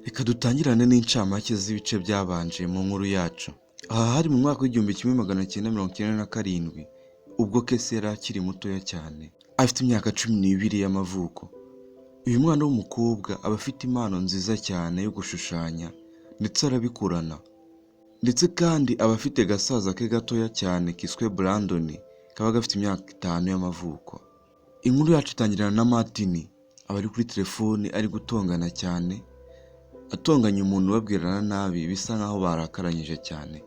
Reka dutangirane n'incamake z'ibice byabanje mu nkuru yacu. Aha hari mu mwaka w'1997 ubwo Kesi yari akiri mutoya cyane, afite imyaka 12 y'amavuko. Uyu mwana w'umukobwa aba afite impano nziza cyane yo gushushanya ndetse arabikurana. Ndetse kandi aba afite gasaza ke gatoya cyane kiswe Brandon, kaba gafite imyaka 5 y'amavuko. Inkuru yacu itangirana na Martin, aba ari kuri telefone ari gutongana cyane, atonganya umuntu babwirana nabi bisa nkaho barakaranyije cyane.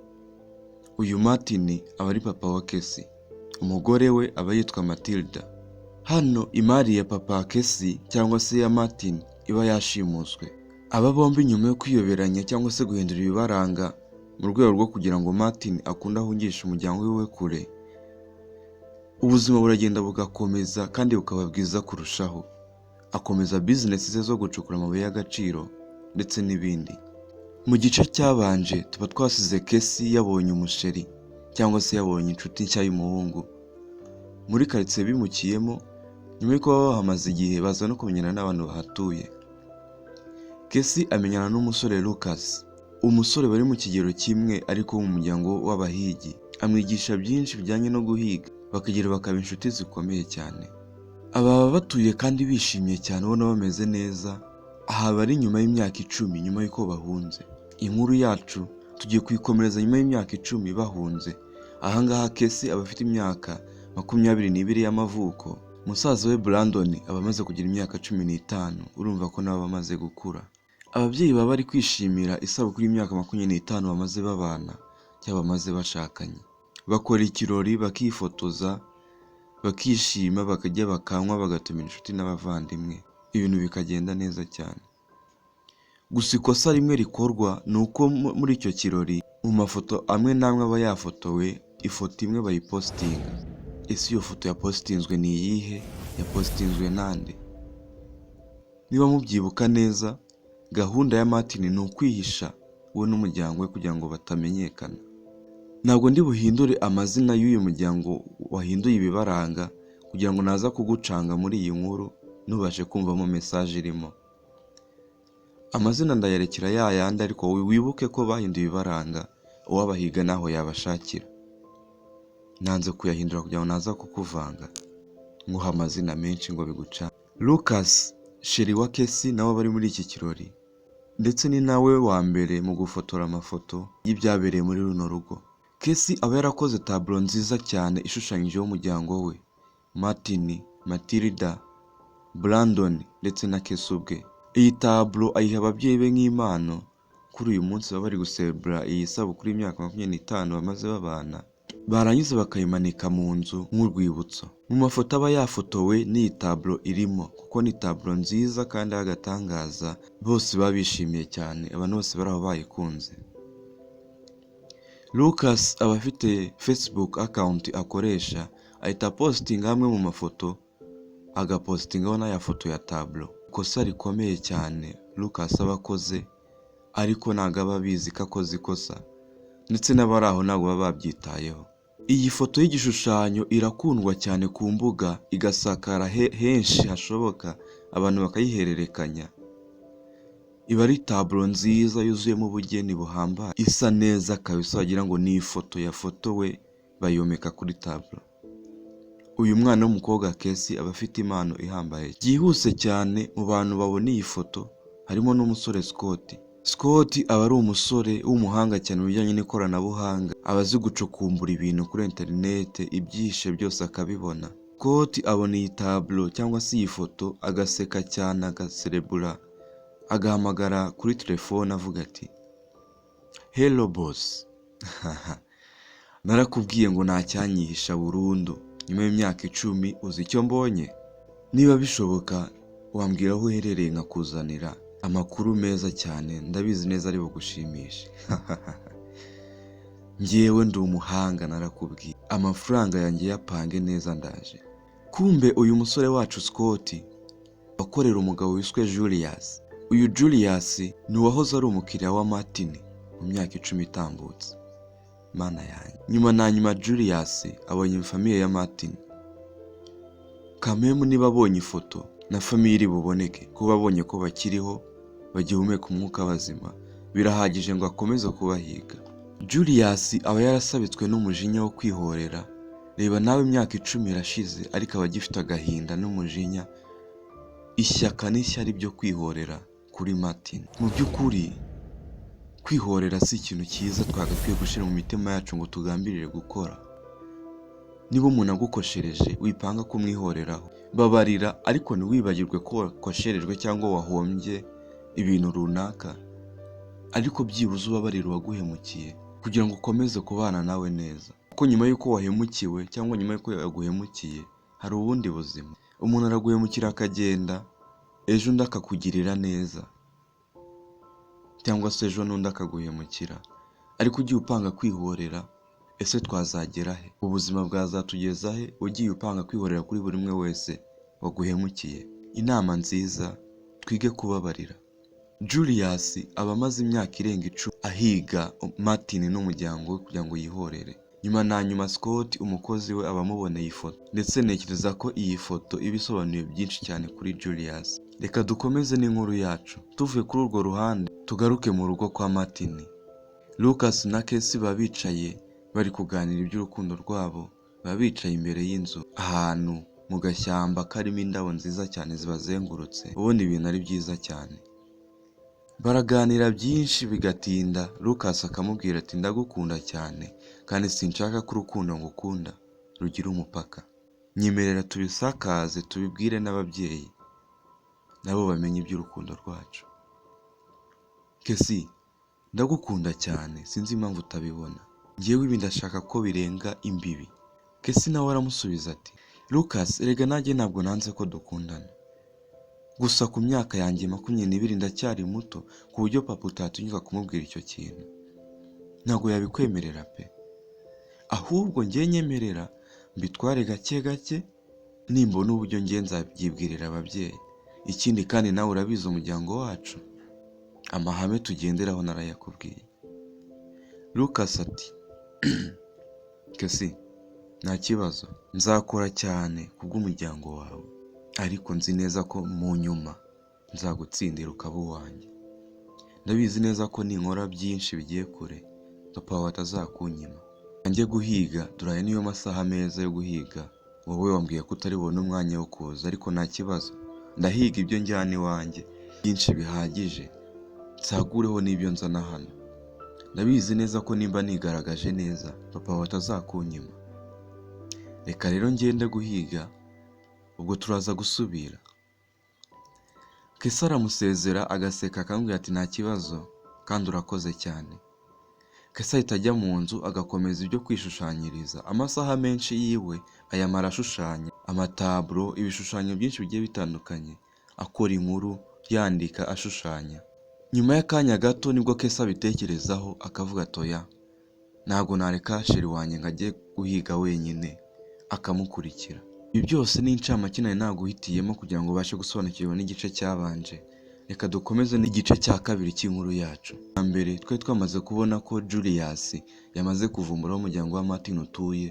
Uyu Martin aba ari papa wa Kesi, umugore we aba yitwa Matilda. Hano imari ya papa wa Kesi cyangwa se ya Martin iba yashimuswe. Aba bombi nyuma yo kwiyoberanya cyangwa se guhindura ibibaranga mu rwego rwo kugira ngo Martin akunde ahungisha umuryango we kure, ubuzima buragenda bugakomeza kandi bukaba bwiza kurushaho. Akomeza business ze zo gucukura amabuye y'agaciro ndetse n'ibindi. Mu gice cyabanje tuba twasize Kesi yabonye umusheri cyangwa se yabonye inshuti nshya y'umuhungu muri quartier bimukiyemo. Nyuma yo kuba bahamaze igihe baza no kumenyana n'abantu bahatuye. Kesi amenyana n'umusore Lucas, umusore bari mu kigero kimwe ariko mu muryango w'abahigi. Amwigisha byinshi bijyanye no guhiga, bakagira bakaba inshuti zikomeye cyane. Aba batuye kandi bishimye cyane, ubona bameze neza. Aha bari nyuma y'imyaka 10 nyuma y'uko bahunze. Inkuru yacu tugiye kuyikomereza nyuma y'imyaka 10 bahunze. Aha ngaha Kesi aba afite imyaka 22 y'amavuko. Musaza we Brandon aba amaze kugira imyaka 15, urumva ko nabo bamaze gukura. Ababyeyi baba bari kwishimira isabukuru y'imyaka 25 bamaze babana cyangwa bamaze bashakanye. Bakora ikirori, bakifotoza, bakishima, bakajya bakanywa, bagatumira inshuti n'abavandimwe, ibintu bikagenda neza cyane. Gusa ikosa rimwe rikorwa ni uko muri icyo kirori mu mafoto amwe n'amwe aba yafotowe, ifoto imwe bayipostinga. Ese iyo foto yapostinzwe ni iyihe? Yapostinzwe nande? Niba mubyibuka neza, gahunda ya Martin ni ukwihisha we n'umuryango we kugira ngo batamenyekana. Ntabwo ndi buhindure amazina y'uyu muryango wahinduye ibibaranga kugira ngo naza kugucanga muri iyi nkuru ntubashe kumvamo message irimo. Amazina ndayerekera yayandi, ariko wibuke ko bahinduye ibibaranga, uwabahiga naho yabashakira. Nanze kuyahindura kugira ngo naza kukuvanga nguha amazina menshi ngo biguca. Lucas, sheri wa Kesi, nawe bari muri iki kirori, ndetse ni nawe wa mbere mu gufotora amafoto y'ibyabereye muri runo rugo. Kesi aba yarakoze tableau nziza cyane ishushanyijeho umuryango we, Martin, Matilda, Brandon ndetse na Kesi ubwe. Iyi tableau ayiha ababyeyi be nk'impano kuri uyu munsi baba bari gucelebrate iyi sabukuru y'imyaka 25 bamaze babana. Barangiza bakayimanika mu nzu nk'urwibutso. Mu mafoto aba yafotowe n'iyi tableau irimo, kuko ni tableau nziza kandi y'agatangaza, bose babishimiye cyane, abantu bose baraho bayikunze. Lucas aba afite Facebook account akoresha, ahita posting hamwe mu mafoto, agapostingaho n'aya foto ya tableau. Ikosa rikomeye cyane Lucas aba akoze, ariko ntabwo aba abizi ko akoze ikosa, ndetse n'abari aho ntabwo baba babyitayeho. Iyi foto y'igishushanyo irakundwa cyane ku mbuga, igasakara henshi hashoboka, abantu bakayihererekanya. Iba ari tableau nziza yuzuyemo ubugeni buhambaye, isa neza kabisa, wagira ngo ni ifoto yafotowe bayomeka kuri tableau. Uyu mwana w'umukobwa Kesi aba afite impano ihambaye. Byihuse cyane mu bantu babona iyi foto harimo n'umusore Scott. Scott aba ari umusore w'umuhanga cyane mu bijyanye n'ikoranabuhanga, aba azi gucukumbura ibintu kuri internet, ibyishe byose akabibona. Scott abona iyi tableau cyangwa se iyi foto agaseka cyane, agaserebura, agahamagara kuri telefone avuga ati, "Hello boss, narakubwiye ngo ntacyanyihisha burundu. Nyuma y'imyaka 10 uzi icyo mbonye? Niba bishoboka wambwira aho uherereye nkakuzanira amakuru meza cyane, ndabizi neza ari bugushimishe." Ngewe ndi umuhanga, narakubwiye, amafaranga yanjye yapange neza ndaje. Kumbe uyu musore wacu Scott akorera umugabo wiswe Julius. Uyu Julius ni uwahoze ari umukiriya wa Martin mu myaka 10 itambutse. Mana yanjye. Nyuma Julius abonye famiye ya Martin. Kamemu niba abonye ifoto na famiye iri buboneke, ko babonye ko bakiriho, bagihumeka umwuka bazima, birahagije ngo akomeze kubahiga. Julius aba yarasabitswe n'umujinya wo kwihorera. Reba nawe imyaka 10 irashize ariko aba agifite agahinda n'umujinya, ishyaka n'ishyari byo kwihorera kuri Martin. Mu by'ukuri kwihorera si ikintu cyiza twagakwiye gushyira mu mitima yacu ngo tugambirire gukora. Niba umuntu agukoshereje wipanga kumwihoreraho, babarira ariko ntiwibagirwe ko wakosherejwe cyangwa wahombye ibintu runaka, ariko byibuze ubabarira uwaguhemukiye kugira ngo ukomeze kubana nawe neza. Kuko nyuma y'uko wahemukiwe cyangwa nyuma y'uko yaguhemukiye hari ubundi buzima. Umuntu araguhemukira akagenda, ejo undi akakugirira neza, cyangwa se ejo n'undi akaguhemukira, ariko ugiye upanga kwihorera, ese twazagera he? Ubuzima bwazatugeza he ugiye upanga kwihorera kuri buri umwe wese waguhemukiye? Inama nziza, twige kubabarira. Julius aba amaze imyaka irenga 10 ahiga Martin n'umuryango we kugira ngo yihorere. Nyuma na nyuma Scott umukozi we aba amuboneye ifoto, ndetse ntekereza ko iyi foto iba isobanuye byinshi cyane kuri Julius. Reka dukomeze n'inkuru yacu, tuvuye kuri urwo ruhande tugaruke mu rugo kwa Martin. Lucas na Casey baba bicaye bari kuganira iby'urukundo rwabo, baba bicaye imbere y'inzu ahantu mu gashyamba karimo indabo nziza cyane zibazengurutse, ubona ibintu ari byiza cyane. Baraganira byinshi bigatinda, Lucas akamubwira ati ndagukunda cyane kandi sinshaka ko urukundo ngukunda rugira umupaka. Nyemerera tubisakaze tubibwire n'ababyeyi nabo bamenye iby'urukundo rwacu. Casey, ndagukunda cyane, sinzi impamvu utabibona. Ngewe ibi ndashaka ko birenga imbibi. Casey nawe aramusubiza ati Lucas, erega nanjye ntabwo nanze ko dukundana. Gusa ku myaka yanjye 22 ndacyari muto ku buryo papa utatinyuka kumubwira icyo kintu. Ntabwo yabikwemerera pe. Ahubwo ngiye nyemerera mbitware gake gake, nimbona uburyo ngiye nzabyibwirira ababyeyi. Ikindi kandi nawe urabizi umuryango wacu, amahame tugenderaho narayakubwiye. Lucas ati Casey, nta kibazo, nzakora cyane kubw'umuryango wawe, ariko nzi neza ko mu nyuma nzagutsindira ukaba uwanjye. Ndabizi neza ko ninkora byinshi bigiye kure papa wawe atazakunyima. Njye guhiga, duraye niyo masaha meza yo guhiga. Wowe wambwiye ko utari bubone umwanya wo kuza, ariko nta kibazo, ndahiga ibyo njyana iwanjye byinshi bihagije, nsagureho n'ibyo nzana hano. Ndabizi neza ko nimba nigaragaje neza papa wawe atazakunyima. Reka rero ngende guhiga, ubwo turaza gusubira. Casey aramusezera agaseka akamubwira ati nta kibazo kandi urakoze cyane. Casey ahita ajya mu nzu agakomeza ibyo kwishushanyiriza. Amasaha menshi yiwe ayamara ashushanya amataburo, ibishushanyo byinshi bigiye bitandukanye, akora inkuru, yandika, ashushanya. Nyuma y'akanya gato nibwo Casey abitekerezaho akavuga atoya, ntabwo nareka sheri wanjye ngo ajye guhiga wenyine, akamukurikira. Ibi byose ni incamake nari naguhitiyemo kugira ngo ubashe gusobanukirwa n'igice cyabanje. Reka dukomeze n'igice cya kabiri cy'inkuru yacu. Mbere twe twamaze kubona ko Julius yamaze kuvumbura aho umuryango wa Martin utuye,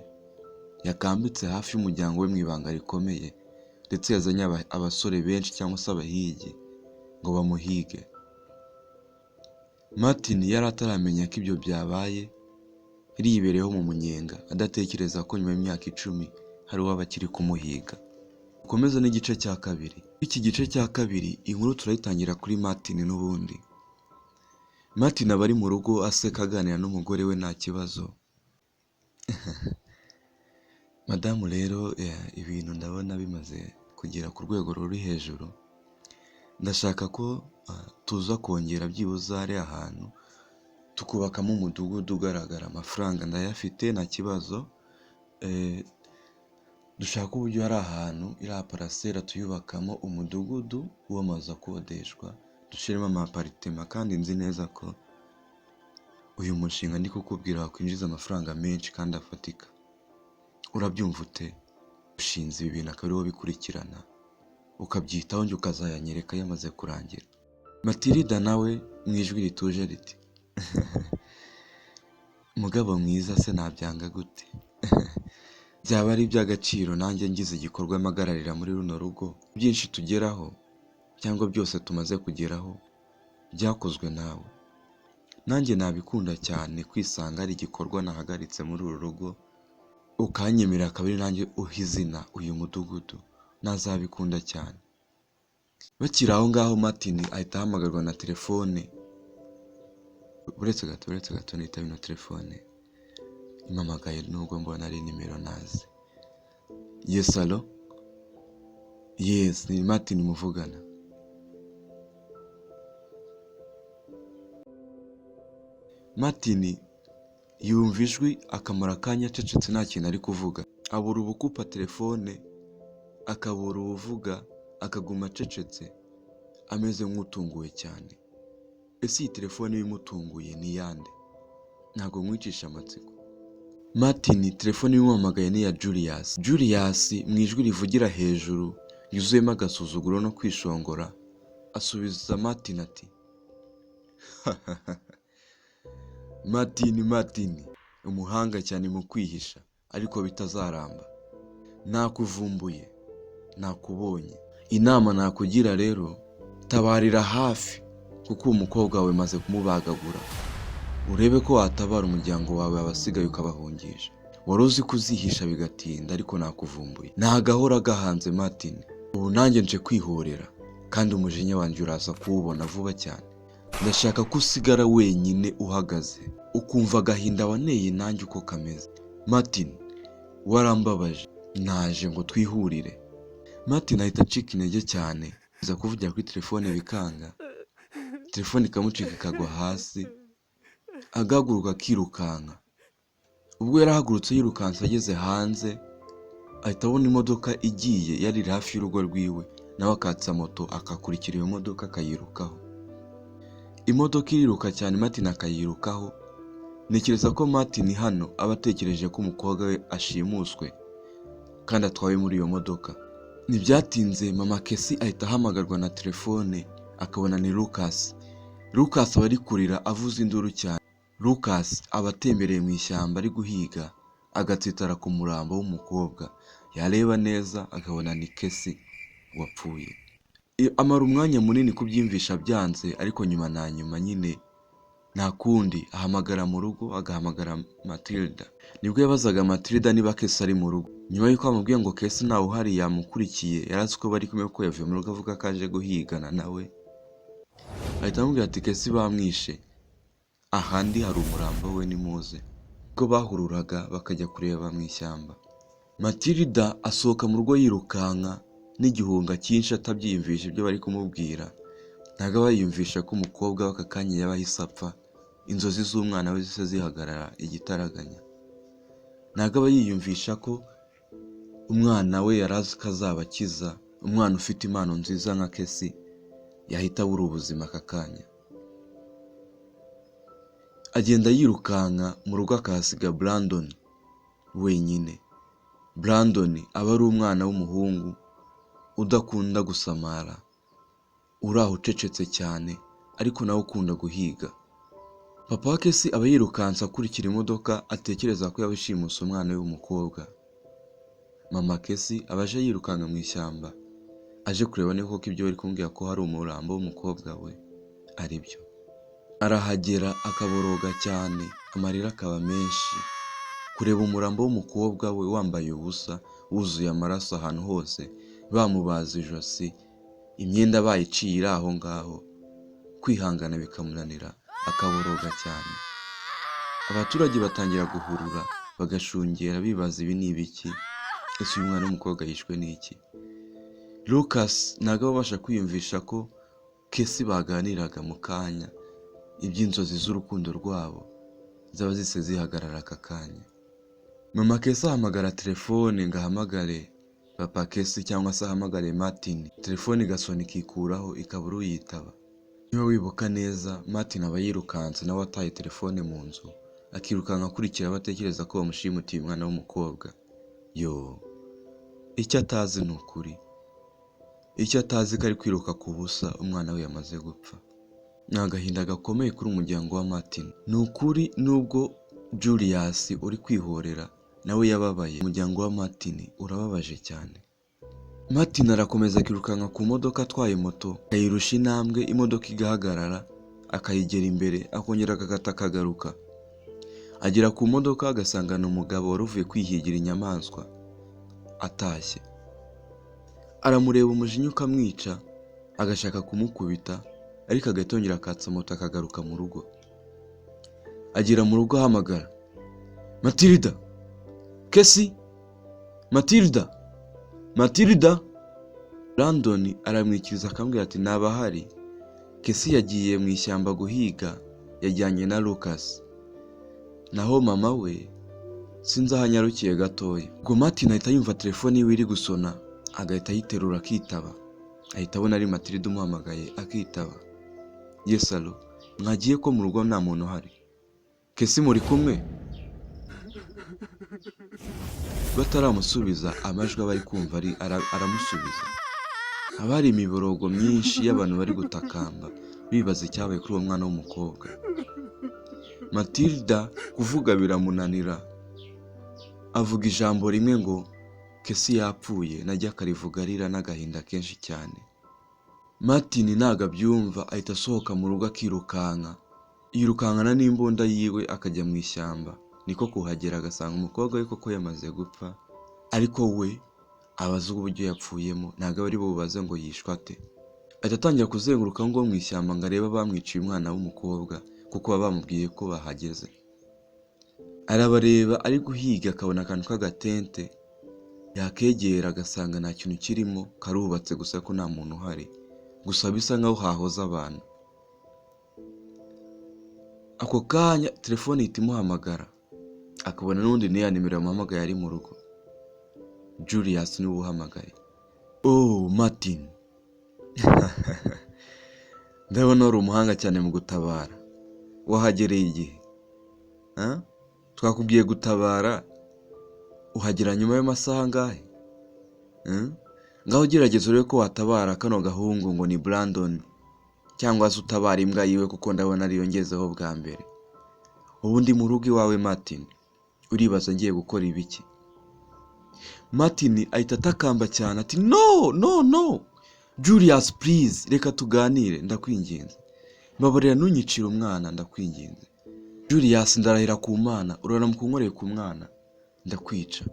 yakambitse hafi y'umuryango we mu ibanga rikomeye, ndetse yazanye abasore benshi cyangwa se abahigi ngo bamuhige. Martin yari ataramenya ko ibyo byabaye, yibereyeho mu munyenga adatekereza ko nyuma y'imyaka 10 hari uwaba akiri kumuhiga. Dukomeze n'igice cya kabiri. Iki gice cya kabiri inkuru turayitangira kuri Martin n'ubundi. Martin aba ari mu rugo aseka aganira n'umugore we nta kibazo. Madamu rero ibintu ndabona bimaze kugera ku rwego ruri hejuru. Ndashaka ko tuza kongera byibuze ari ahantu tukubakamo umudugudu ugaragara. Amafaranga ndayafite nta kibazo. Dushaka uburyo hari ahantu iriya parasera tuyubakamo umudugudu w'amazu akodeshwa, dushyiremo amaparitema, kandi nzi neza ko uyu mushinga ndi kukubwira wakwinjiza amafaranga menshi kandi afatika. Urabyumva ute? Ushinze ibi bintu akaba ariwo bikurikirana ukabyitaho njye ukazayanyereka yamaze kurangira. Matilda nawe mu ijwi rituje riti mugabo mwiza se nabyanga gute? Byaba ari iby'agaciro nanjye ngize igikorwa mpagararira muri runo rugo. Byinshi tugeraho cyangwa byose tumaze kugeraho byakozwe nawe. Nanjye nabikunda cyane kwisanga ari igikorwa nahagaritse muri uru rugo, ukanyemerera akaba ari nanjye uha izina uyu mudugudu, nazabikunda cyane. Bakiri aho ngaho Martin ahita ahamagarwa na telefone. Uretse gato nitaba ino telefone impamagaye nubwo mbona ari nimero nazi. Yes, alo? Yes, ni Martin muvugana. Martin yumva ijwi akamara akanya acecetse nta kintu ari kuvuga. Abura ubukupa telefone, akabura ubuvuga, akaguma acecetse ameze nk'utunguwe cyane. Ese iyi telefone imutunguye ni yande? Ntabwo mwicisha amatsiko. Martin telefone imuhamagaye ni iya Julius. Julius mu ijwi rivugira hejuru yuzuyemo agasuzuguro no kwishongora asubiza Martin ati Martin umuhanga cyane mu kwihisha ariko bitazaramba. Nakuvumbuye, nakubonye. Inama nakugira rero, tabarira hafi kuko umukobwa wawe maze kumubagagura. Urebe ko watabara umuryango wawe abasigaye ukabahungisha. Wari uzi kuzihisha bigatinda ariko nakuvumbuye. Ntagahora gahanze Martin. Ubu nanjye nje kwihorera kandi umujinya wanjye uraza kuwubona vuba cyane. Ndashaka ko usigara wenyine uhagaze ukumva agahinda waneye nanjye uko kameze. Martin warambabaje, naje ngo twihurire. Martin ahita acika intege cyane, aza kuvugira kuri telefone bikanga. Telefone ikamucika ikagwa hasi, agahaguruka akirukanka. Ubwo yarahagurutse yirukanse ageze hanze, ahita abona imodoka igiye yari hafi y'urugo rwiwe, nawe akatsa moto akakurikira iyo modoka akayirukaho. Imodoka iriruka cyane Martin akayirukaho. Ntekereza ko Martin hano aba atekereje ko umukobwa we ashimuswe kandi atwawe muri iyo modoka. Ntibyatinze mama Kesi ahita ahamagarwa na telefone, akabona ni Lucas. Lucas aba ari kurira avuza induru cyane. Lucas aba atembereye mu ishyamba ari guhiga, agatsitara ku murambo w'umukobwa. Yareba neza akabona ni Kesi wapfuye. Amara umwanya munini kubyimvisha byanze, ariko nyuma na nyuma nyine nta kundi ahamagara mu rugo, agahamagara Matilda. Nibwo yabazaga Matilda niba Kesi ari mu rugo. Nyuma yuko amubwiye ngo Kesi ntawe uhari yamukurikiye, yarazi ko bari kumwe ko yavuye mu rugo avuga ko aje guhigana nawe. Ahita amubwira ati Kesi bamwishe, ahandi hari umurambo we nimuze. Ubwo bahururaga bakajya kureba mu ishyamba. Matilda asohoka mu rugo yirukanka n'igihunga cyinshi atabyiyumvisha ibyo bari kumubwira. Ntago aba yiyumvisha ko umukobwa we aka kanya yaba ahise apfa, inzozi z'umwana we zise zihagarara igitaraganya. Ntago aba yiyumvisha ko umwana we yarazi ko azabakiza, umwana ufite impano nziza nka Kesi yahita abura ubuzima aka kanya. Agenda yirukanka mu rugo akahasiga Brandon wenyine. Brandon aba ari umwana w'umuhungu udakunda gusamara, uraho ucecetse cyane ariko nawe ukunda guhiga. Papa wa Kesi aba yirukansa akurikira imodoka, atekereza ko yabishimuse umwana we w'umukobwa. Mama Kesi aba aje yirukanka mu ishyamba, aje kureba niba koko ibyo bari kumbwira ko hari umurambo w'umukobwa we ari byo. Arahagera akaboroga cyane, amarira akaba menshi. Kureba umurambo w'umukobwa we wambaye ubusa, wuzuye amaraso ahantu hose, bamubaza ijosi, imyenda bayiciye iri aho ngaho, kwihangana bikamunanira, akaboroga cyane. Abaturage batangira guhurura, bagashungera bibaza ibi ni ibiki, ese uyu mwana w'umukobwa yishwe n'iki. Lucas ntabwo abasha kwiyumvisha ko Kesi baganiraga mu kanya, iby'inzozi z'urukundo rwabo zaba zise zihagarara aka kanya. Mama Kesi ahamagara telefone ngo ahamagare Papa Kesi cyangwa se ahamagare Martin. Telefone igasona ikikuraho ikabura uyitaba. Niba wibuka neza, Martin aba yirukanse nawe ataye telefone mu nzu, akirukanka akurikira abatekereza ko bamushimutiye umwana w'umukobwa. Icyo atazi ni ukuri. Icyo atazi ko ari kwiruka ku busa umwana we yamaze gupfa. Ni agahinda gakomeye kuri umuryango wa Martin. Ni ukuri nubwo Julius uri kwihorera nawe yababaye, umuryango wa Martin urababaje cyane. Martin arakomeza akirukanka ku modoka atwaye moto, ayirusha intambwe imodoka igahagarara, akayigera imbere akongera akagata akagaruka. Agera ku modoka agasangana umugabo wari uvuye kwihigira inyamaswa atashye. Aramureba umujinya ukamwica, agashaka kumukubita, ariko agahita yongera akatsa moto akagaruka mu rugo. Agera mu rugo ahamagara, Matilda, Kesi, Matilda, Matilda. Brandon aramwikiriza akamubwira ati ntabahari. Kesi yagiye mu ishyamba guhiga, yajyanye na Lucas. Naho mama we sinzi aho anyarukiye gatoya. Ubwo Martin ahita yumva telefone yiwe iri gusona, agahita ayiterura akitaba. Ahita abona ari Matilda umuhamagaye akitaba. Yes, allo, mwagiye ko mu rugo nta muntu uhari? Kesi muri kumwe? Bataramusubiza amajwi aba ari kumva aramusubiza. Haba hari imiborogo myinshi y'abantu bari gutakamba bibaza icyabaye kuri uwo mwana w'umukobwa. Matilda kuvuga biramunanira, avuga ijambo rimwe ngo Kesi yapfuye, najya akarivuga arira n'agahinda kenshi cyane. Martin ntago abyumva, ahita asohoka mu rugo akirukanka. Yirukankana n'imbunda yiwe akajya mu ishyamba. Niko kuhagera agasanga umukobwa we koko yamaze gupfa, ariko we abaza uburyo yapfuyemo, ntago ari bubaze ngo yishwe ate. Ahita atangira kuzenguruka ngo mu ishyamba ngo arebe bamwiciye umwana w'umukobwa, kuko baba bamubwiye ko bahageze. Arabareba ari guhiga akabona akantu k'agatente, yakegera agasanga nta kintu kirimo, karubatse gusa ko nta muntu uhari, gusa bisa nkaho hahoze abantu. Ako kanya telefone ihita imuhamagara, akabona n'undi niya nimero yamuhamagaye ari mu rugo. Julius niwe uhamagaye. Oh, Martin. Ndabona uri umuhanga cyane mu gutabara. Wahagereye igihe? Twakubwiye gutabara, uhagera nyuma y'amasaha angahe? Ngaho gerageza urebe ko watabara kano gahungu ngo ni Brandon, cyangwa se utabara imbwa yiwe kuko ndabona ariyo ngezeho bwa mbere. Ubundi mu rugo iwawe Martin, uribaza ngiye gukora ibiki? Martin ahita atakamba cyane ati no, Julius please, reka tuganire ndakwinginze. Mbabarira ntunyicire umwana ndakwinginze. Julius ndarahira ku Mana, uraramuka unkoreye ku mwana ndakwica.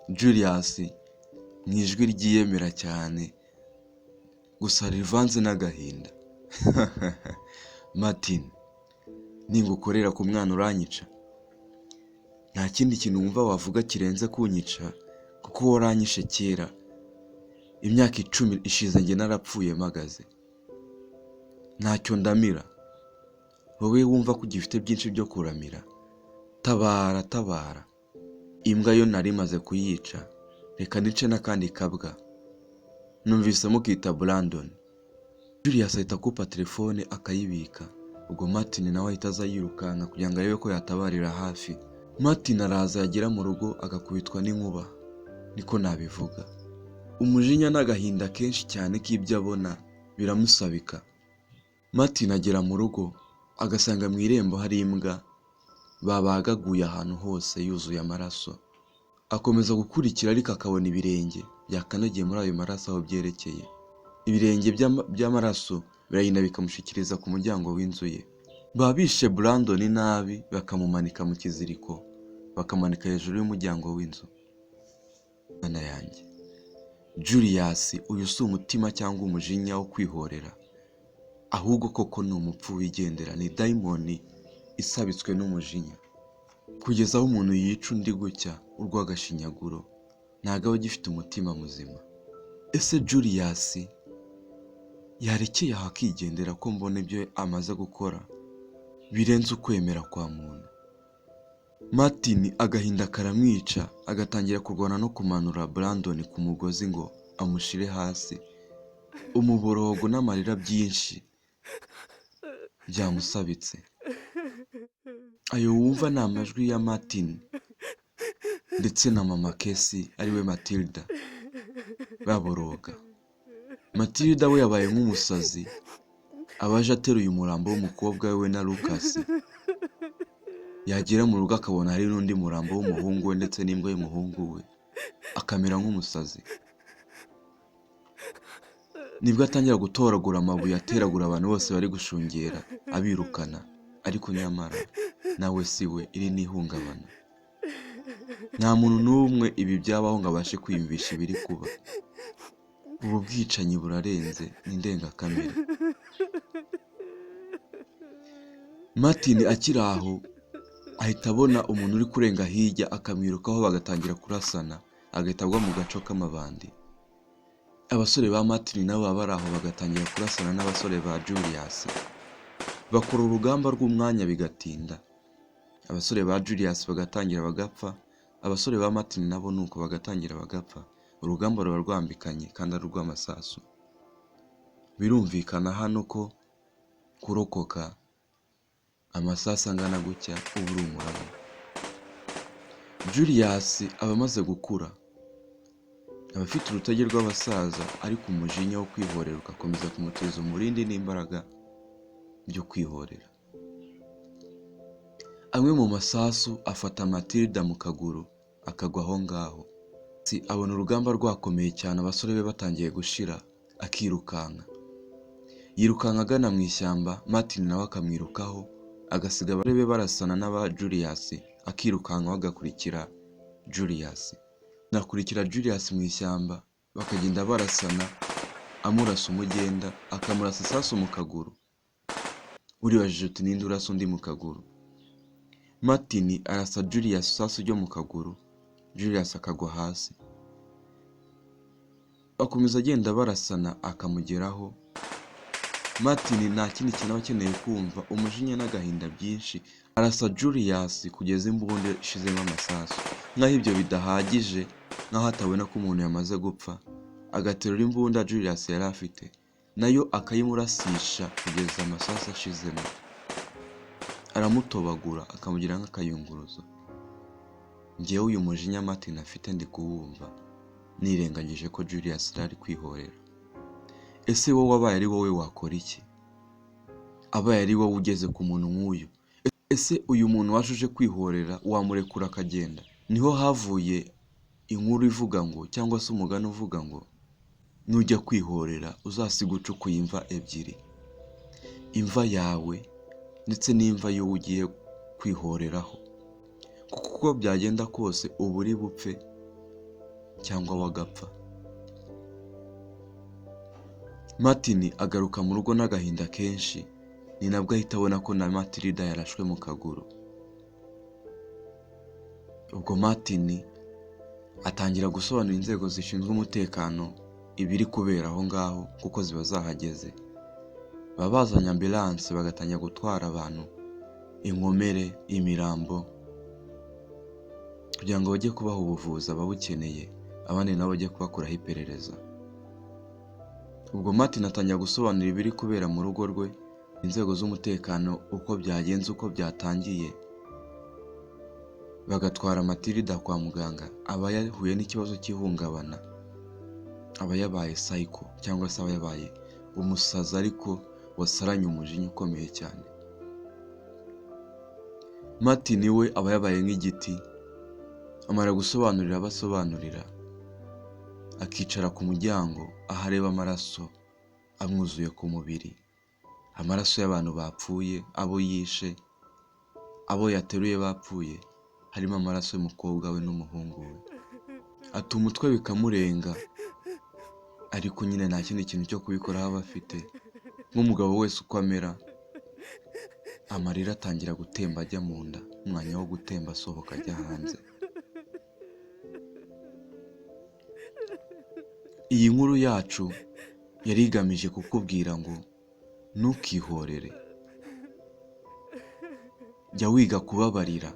Julius mu ijwi ryiyemera cyane, gusa rivanze n'agahinda. Martin, ningukorera ku mwana uranyica. Nta kindi kintu wumva wavuga kirenze kunyica, kuko waranyishe kera. Imyaka 10 ishize njye narapfuye mpagaze. Ntacyo ndamira. Wowe wumva ko ugifite byinshi byo kuramira. Tabara. Imbwa yo nari maze kuyica. Reka nice n'akandi kabwa. Numvise mukita Brandon. Julius ahita akupa telefone akayibika. Ubwo Martin nawe ahita aza yirukanka kugira ngo arebe ko yatabarira hafi. Martin araza yagera mu rugo agakubitwa n'inkuba. Niko nabivuga. Umujinya n'agahinda kenshi cyane k'ibyo abona biramusabika. Martin agera mu rugo agasanga mu irembo hari imbwa babagaguye ahantu hose yuzuye amaraso. Akomeza gukurikira ariko akabona ibirenge byakanogeye muri ayo maraso aho byerekeye. Ibirenge by'amaraso biragenda bikamushikiriza ku muryango w'inzu ye. Babishe Brandon nabi bakamumanika mu kiziriko, bakamanika hejuru y'umuryango w'inzu. Bana yanjye, Julius uyu si umutima cyangwa umujinya wo kwihorera, ahubwo koko ni umupfu wigendera, ni daimoni isabitswe n'umujinya. Kugeza aho umuntu yica undi gutya urwagashinyaguro, ntago aba agifite umutima muzima. Ese Julius yarekeye aho akigendera ko mbona ibyo amaze gukora birenze ukwemera kwa muntu? Martin agahinda karamwica, agatangira kurwana no kumanura Brandon ku mugozi ngo amushire hasi. Umuborogo n'amarira byinshi byamusabitse. Ayo wumva ni amajwi ya Martin ndetse na mama Kesi ariwe Matilda baboroga. Matilda we yabaye nk'umusazi, abaje ateruye umurambo w'umukobwa we na Lucas. Yagera mu rugo akabona hari n'undi murambo w'umuhungu we ndetse n'imbwa y'umuhungu we, akamera nk'umusazi. nibwo atangira gutoragura amabuye ateragura abantu bose bari gushungera abirukana, ariko nyamara nawe si we, iri ni ihungabana. Nta muntu n'umwe ibi byabaho ngo abashe kwiyumvisha ibiri kuba. Ubu bwicanyi burarenze, ni indengakamere. Martin akiri aho ahita abona umuntu uri kurenga hirya, akamwirukaho bagatangira kurasana, agahita agwa mu gaco k'amabandi. Abasore ba Martin nabo baba bari aho bagatangira kurasana n'abasore ba Julius. Bakora urugamba rw'umwanya bigatinda. Abasore ba Julius bagatangira bagapfa, abasore ba Martin nabo nuko bagatangira bagapfa. Urugamba ruba rwambikanye kandi ari urw'amasasu. Birumvikana hano ko kurokoka amasasu angana gutya uba uri umuramo. Julius aba amaze gukura, aba afite urutege rw'abasaza, ariko umujinya wo kwihorera ugakomeza kumuteza umurindi n'imbaraga byo kwihorera. Amwe mu masasu afata Matilda mu kaguru akagwa aho ngaho. Abona urugamba rwakomeye cyane, abasore be batangiye gushira, akirukanka. Yirukanka agana mu ishyamba, Martin nawe akamwirukaho, agasiga abasore be barasana n'aba Julius, akirukanka bagakurikira Julius. Nakurikira Julius mu ishyamba, bakagenda barasana, amurasa umugenda, akamurasa isasu mu kaguru. Uribajije uti ninde urasa undi mu kaguru? Martin arasa Julius isasu ryo mu kaguru, Julius akagwa hasi. Akomeza agenda barasana akamugeraho. Martin nta kindi kintu aba akeneye kumva, umujinya n'agahinda byinshi, arasa Julius kugeza imbunda ishizemo amasasu. Nk'aho ibyo bidahagije, nk'aho atabona ko umuntu yamaze gupfa, agaterura imbunda Julius yari afite, nayo akayimurasisha kugeza amasasu ashizemo. Aramutobagura akamugira nk'akayunguruzo. Njyewe uyu mujinya Martin afite ndi kuwumva, nirengagije ko Julius ari kwihorera. Ese wowe abaye ari wowe wakora iki? Abaye ari wowe ugeze ku muntu nk'uyu, ese uyu muntu washuje kwihorera wamurekura akagenda? Niho havuye inkuru ivuga ngo, cyangwa se umugani uvuga ngo, nujya kwihorera uzasiga ucukuye imva ebyiri, imva yawe ndetse n'imva y'uwo ugiye kwihoreraho, kuko uko byagenda kose uba uri bupfe cyangwa wagapfa. Martin agaruka mu rugo n'agahinda kenshi, ni nabwo ahita abona ko na Matilda yarashwe mu kaguru. Ubwo Martin atangira gusobanura inzego zishinzwe umutekano ibiri kubera aho ngaho, kuko ziba zahageze. Baba bazanye ambulance bagatangira gutwara abantu, inkomere, imirambo, kugira ngo bajye kubaha ubuvuzi ababukeneye, abandi nabo bajye kubakuraho iperereza. Ubwo Martin atangira gusobanura ibiri kubera mu rugo rwe, inzego z'umutekano uko byagenze, uko byatangiye. Bagatwara Matilda kwa muganga, aba yahuye n'ikibazo cy'ihungabana, aba yabaye psycho, cyangwa se aba yabaye umusazi ariko wasaranye umujinya ukomeye cyane. Martin we aba yabaye nk'igiti, amara gusobanurira abasobanurira, akicara ku muryango aho areba amaraso amwuzuye ku mubiri, amaraso y'abantu bapfuye, abo yishe, abo yateruye bapfuye, harimo amaraso y'umukobwa we n'umuhungu we. Ati umutwe bikamurenga, ariko nyine nta kindi kintu cyo kubikoraho aba afite. Nk'umugabo wese uko amera, amarira atangira gutemba ajya mu nda, umwanya wo gutemba asohoka ajya hanze. Iyi nkuru yacu yari igamije kukubwira ngo ntukihorere, jya wiga kubabarira,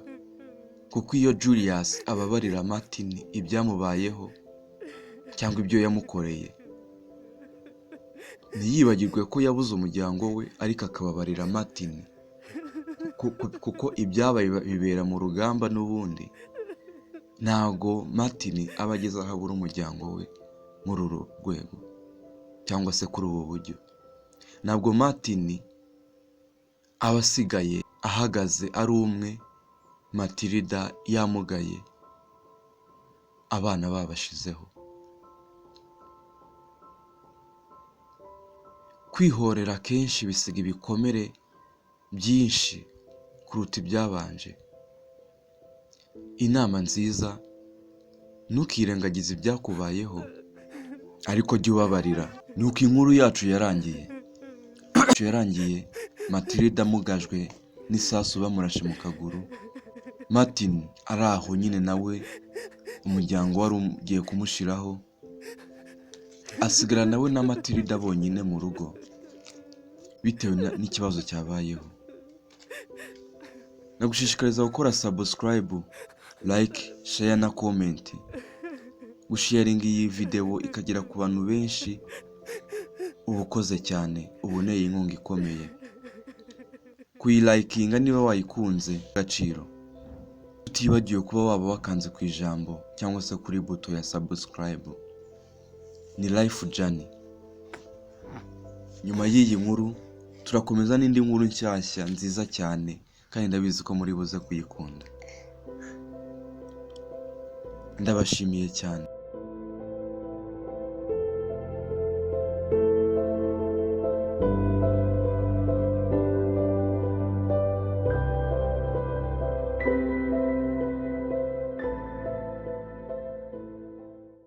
kuko iyo Julius ababarira Martin ibyamubayeho cyangwa ibyo yamukoreye, ntiyibagirwe ko yabuze umuryango we, ariko akababarira Martin, kuko ibyabaye bibera mu rugamba n'ubundi. Ntago Martin aba ageze aho abura umuryango we muri uru rwego, cyangwa se kuri ubu buryo. Ntabwo Martin aba asigaye ahagaze ari umwe, Matilda yamugaye, abana babashizeho. kwihorera kenshi bisiga ibikomere byinshi kuruta ibyabanje. Inama nziza: ntukirengagize ibyakubayeho, ariko jya ubabarira. Nuko inkuru yacu yarangiye Matilda amugajwe n'isasu bamurashe mu kaguru. Martin ari aho nyine nawe umuryango wari ugiye kumushiraho, asigara nawe na Matilda bonyine mu rugo bitewe n'ikibazo cyabayeho. Nagushishikariza gukora subscribe, like, share na comment. Gusharinga iyi video ikagera ku bantu benshi uba ukoze cyane, uboneye inkunga ikomeye. Kuyilikinga niba wayikunze agaciro. Utibagiwe kuba waba wakanze ku ijambo cyangwa se kuri buto ya subscribe. Ni life journey. Nyuma y'iyi nkuru turakomeza n'indi nkuru nshyashya nziza cyane, kandi ndabizi ko muri buze kuyikunda. Ndabashimiye cyane.